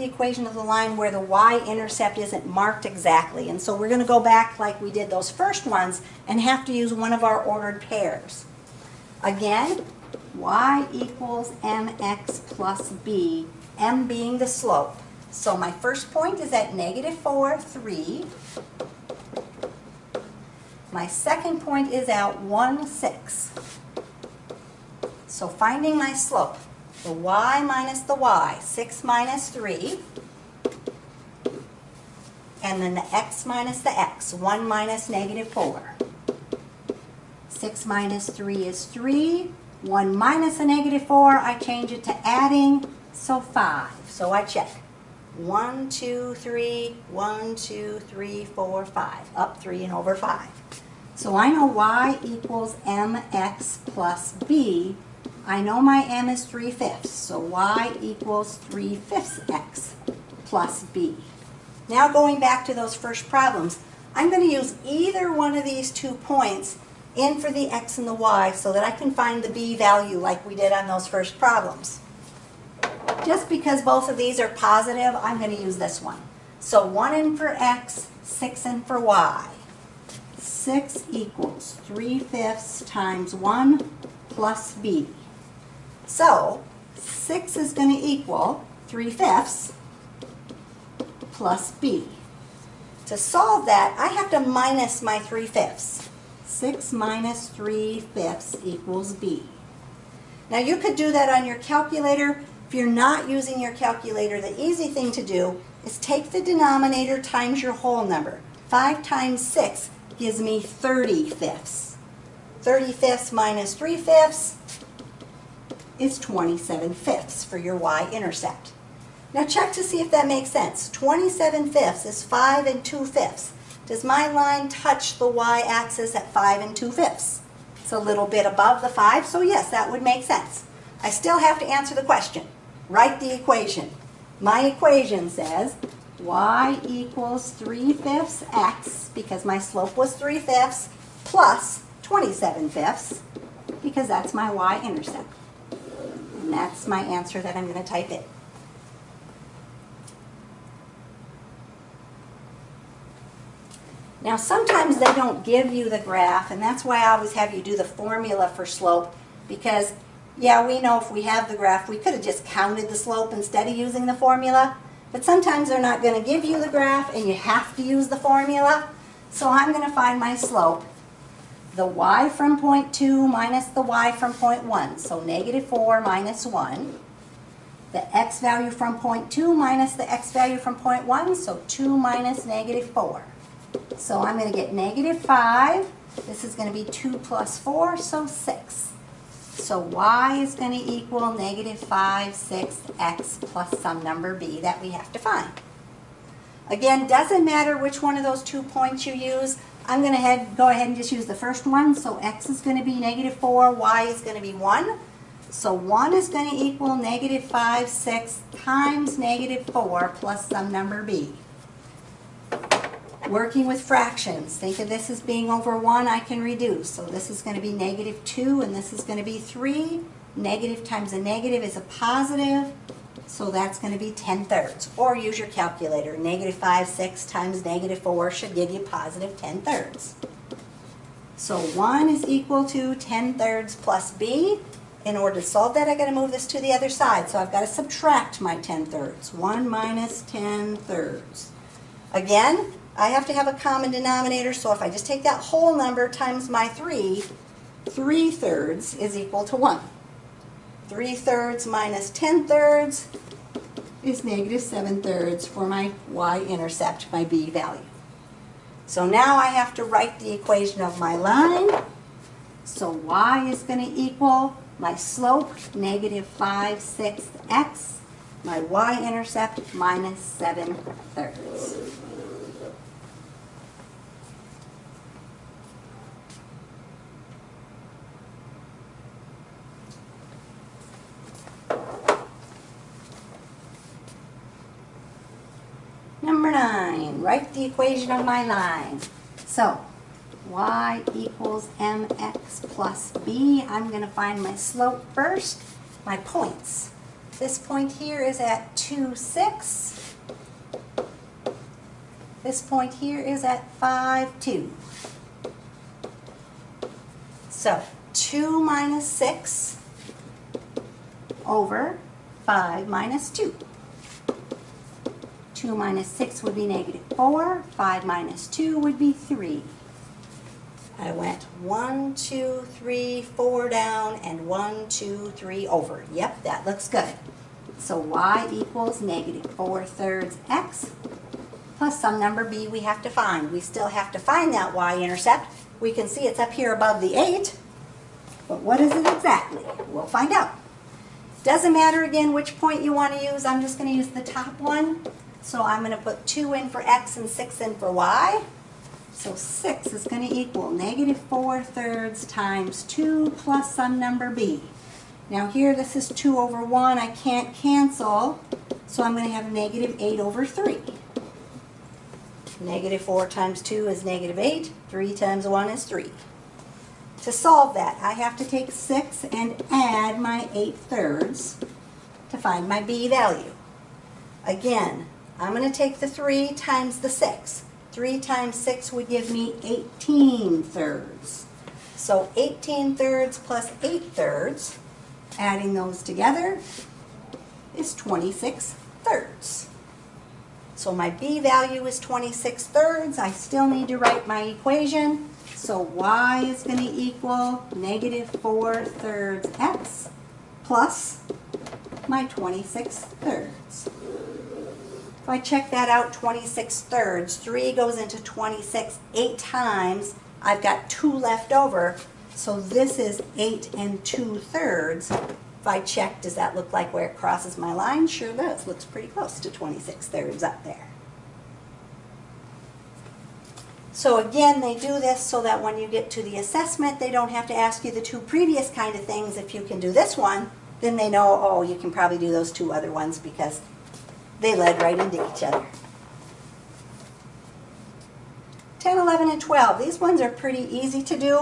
the equation of the line where the y-intercept isn't marked exactly. And so we're going to go back like we did those first ones and have to use one of our ordered pairs. Again, y equals mx plus b, m being the slope. So my first point is at -4, 3. My second point is at 1, 6. So finding my slope, the y minus the y, 6 minus 3, and then the x minus the x, 1 minus -4. 6 minus 3 is 3, 1 minus a -4, I change it to adding, so 5. So I check. 1, 2, 3, 1, 2, 3, 4, 5, up 3 and over 5. So I know y equals mx plus b. I know my m is 3/5, so y equals 3/5 x plus b. Now going back to those first problems, I'm going to use either one of these 2 points in for the x and the y so that I can find the b value like we did on those first problems. Just because both of these are positive, I'm going to use this one. So 1 in for x, 6 in for y. 6 equals 3/5 times 1 plus b. So 6 is going to equal 3/5 plus b. To solve that, I have to minus my 3/5. 6 minus 3/5 equals b. Now you could do that on your calculator. If you're not using your calculator, the easy thing to do is take the denominator times your whole number. 5 times 6 gives me 30/5. 30/5 minus 3/5 is 27/5 for your y-intercept. Now check to see if that makes sense. 27/5 is 5 and 2/5. Does my line touch the y-axis at 5 and 2/5? It's a little bit above the 5, so yes, that would make sense. I still have to answer the question. Write the equation. My equation says y equals 3/5 x, because my slope was 3/5, plus 27/5, because that's my y-intercept. And that's my answer that I'm going to type in. Now sometimes they don't give you the graph, and that's why I always have you do the formula for slope, because yeah, we know if we have the graph, we could have just counted the slope instead of using the formula, but sometimes they're not going to give you the graph and you have to use the formula. So I'm going to find my slope, the y from point 2 minus the y from point 1, so -4 minus 1. The x value from point 2 minus the x value from point 1, so 2 minus -4. So I'm going to get -5. This is going to be 2 plus 4, so 6. So y is going to equal -5, 6, x plus some number b that we have to find. Again, doesn't matter which one of those 2 points you use. I'm going to go ahead and just use the first one. So x is going to be -4, y is going to be 1. So 1 is going to equal -5, 6 times -4 plus some number b. Working with fractions, think of this as being over 1, I can reduce. So this is going to be -2 and this is going to be 3. Negative times a negative is a positive, so that's going to be 10/3. Or use your calculator. -5, 6 times -4 should give you positive 10/3. So 1 is equal to 10/3 plus b. In order to solve that, I've got to move this to the other side. So I've got to subtract my 10/3. 1 minus 10/3. Again, I have to have a common denominator, so if I just take that whole number times my 3, 3/3 is equal to 1. 3/3 minus 10/3 is -7/3 for my y-intercept, my b value. So now I have to write the equation of my line. So y is going to equal my slope, -5, 6, x, my y-intercept, -7/3. Number 9, write the equation of my line. So, y equals mx plus b. I'm going to find my slope first, my points. This point here is at 2, 6. This point here is at 5, 2. So 2 minus 6 over 5 minus 2. 2 minus 6 would be negative 4. 5 minus 2 would be 3. I went 1, 2, 3, 4 down, and 1, 2, 3 over. Yep, that looks good. So y equals negative 4/3 x plus some number b we have to find. We still have to find that y-intercept. We can see it's up here above the 8, but what is it exactly? We'll find out. Doesn't matter again which point you want to use. I'm just going to use the top one. So I'm going to put 2 in for x and 6 in for y. So 6 is going to equal negative 4/3 times 2 plus some number b. Now here this is 2 over 1. I can't cancel, so I'm going to have negative 8 over 3. Negative 4 times 2 is negative 8. 3 times 1 is 3. To solve that, I have to take 6 and add my 8/3 to find my b value. Again, I'm going to take the 3 times the 6. 3 times 6 would give me 18/3. So 18/3 plus 8/3, adding those together, is 26/3. So my b value is 26/3. I still need to write my equation. So y is going to equal negative 4/3 x plus my 26/3. If I check that out, 26/3, 3 goes into 26 8 times. I've got 2 left over, so this is 8 2/3. If I check, does that look like where it crosses my line? Sure does. Looks pretty close to 26/3 up there. So again, they do this so that when you get to the assessment, they don't have to ask you the 2 previous kind of things. If you can do this one, then they know, oh, you can probably do those 2 other ones because they led right into each other. 10, 11, and 12. These ones are pretty easy to do.